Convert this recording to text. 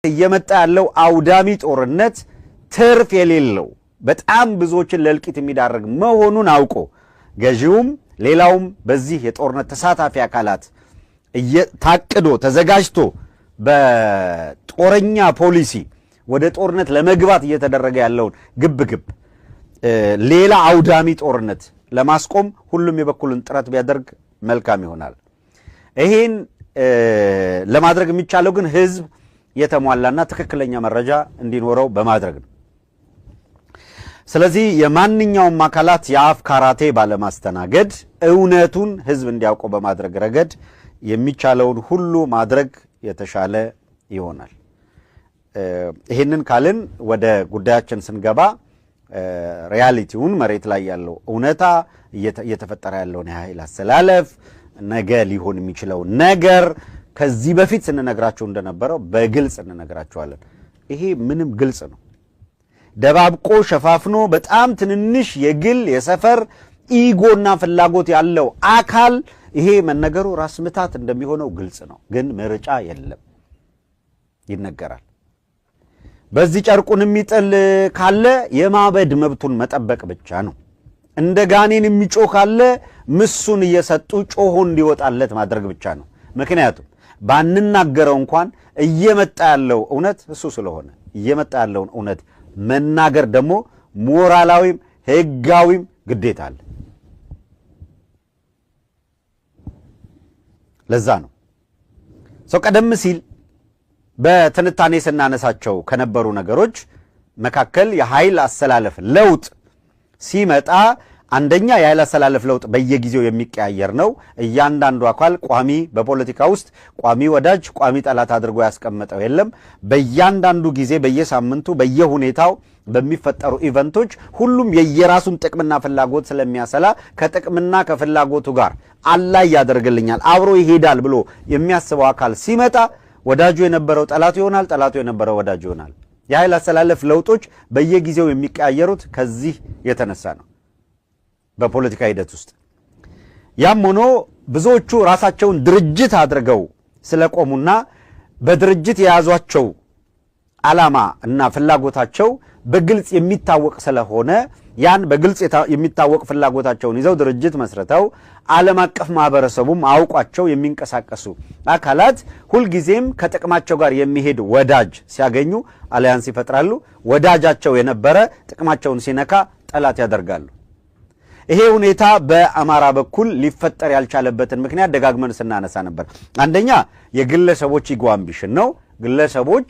እየመጣ ያለው አውዳሚ ጦርነት ትርፍ የሌለው በጣም ብዙዎችን ለልቂት የሚዳርግ መሆኑን አውቆ ገዢውም ሌላውም በዚህ የጦርነት ተሳታፊ አካላት ታቅዶ ተዘጋጅቶ በጦረኛ ፖሊሲ ወደ ጦርነት ለመግባት እየተደረገ ያለውን ግብግብ ሌላ አውዳሚ ጦርነት ለማስቆም ሁሉም የበኩሉን ጥረት ቢያደርግ መልካም ይሆናል። ይሄን ለማድረግ የሚቻለው ግን ህዝብ የተሟላና ትክክለኛ መረጃ እንዲኖረው በማድረግ ነው። ስለዚህ የማንኛውም አካላት የአፍ ካራቴ ባለማስተናገድ እውነቱን ህዝብ እንዲያውቀው በማድረግ ረገድ የሚቻለውን ሁሉ ማድረግ የተሻለ ይሆናል። ይሄንን ካልን ወደ ጉዳያችን ስንገባ ሪያሊቲውን መሬት ላይ ያለው እውነታ እየተፈጠረ ያለውን የኃይል አሰላለፍ ነገ ሊሆን የሚችለው ነገር ከዚህ በፊት ስንነግራቸው እንደነበረው በግልጽ እንነግራቸዋለን። ይሄ ምንም ግልጽ ነው። ደባብቆ ሸፋፍኖ በጣም ትንንሽ የግል የሰፈር ኢጎና ፍላጎት ያለው አካል ይሄ መነገሩ ራስ ምታት እንደሚሆነው ግልጽ ነው። ግን ምርጫ የለም፣ ይነገራል። በዚህ ጨርቁን የሚጥል ካለ የማበድ መብቱን መጠበቅ ብቻ ነው። እንደ ጋኔን የሚጮህ ካለ ምሱን እየሰጡ ጮሆ እንዲወጣለት ማድረግ ብቻ ነው። ምክንያቱም ባንናገረው እንኳን እየመጣ ያለው እውነት እሱ ስለሆነ እየመጣ ያለውን እውነት መናገር ደግሞ ሞራላዊም ህጋዊም ግዴታ አለ። ለዛ ነው ሰው ቀደም ሲል በትንታኔ ስናነሳቸው ከነበሩ ነገሮች መካከል የኃይል አሰላለፍ ለውጥ ሲመጣ አንደኛ የኃይል አሰላለፍ ለውጥ በየጊዜው የሚቀያየር ነው። እያንዳንዱ አካል ቋሚ በፖለቲካ ውስጥ ቋሚ ወዳጅ ቋሚ ጠላት አድርጎ ያስቀመጠው የለም። በእያንዳንዱ ጊዜ በየሳምንቱ በየሁኔታው በሚፈጠሩ ኢቨንቶች ሁሉም የየራሱን ጥቅምና ፍላጎት ስለሚያሰላ ከጥቅምና ከፍላጎቱ ጋር አላይ ያደርግልኛል አብሮ ይሄዳል ብሎ የሚያስበው አካል ሲመጣ ወዳጁ የነበረው ጠላቱ ይሆናል፣ ጠላቱ የነበረው ወዳጁ ይሆናል። የኃይል አሰላለፍ ለውጦች በየጊዜው የሚቀያየሩት ከዚህ የተነሳ ነው በፖለቲካ ሂደት ውስጥ። ያም ሆኖ ብዙዎቹ ራሳቸውን ድርጅት አድርገው ስለቆሙና በድርጅት የያዟቸው ዓላማ እና ፍላጎታቸው በግልጽ የሚታወቅ ስለሆነ ያን በግልጽ የሚታወቅ ፍላጎታቸውን ይዘው ድርጅት መስርተው ዓለም አቀፍ ማህበረሰቡም አውቋቸው የሚንቀሳቀሱ አካላት ሁልጊዜም ከጥቅማቸው ጋር የሚሄድ ወዳጅ ሲያገኙ አሊያንስ ይፈጥራሉ። ወዳጃቸው የነበረ ጥቅማቸውን ሲነካ ጠላት ያደርጋሉ። ይሄ ሁኔታ በአማራ በኩል ሊፈጠር ያልቻለበትን ምክንያት ደጋግመን ስናነሳ ነበር። አንደኛ የግለሰቦች ኢጎ አምቢሽን ነው። ግለሰቦች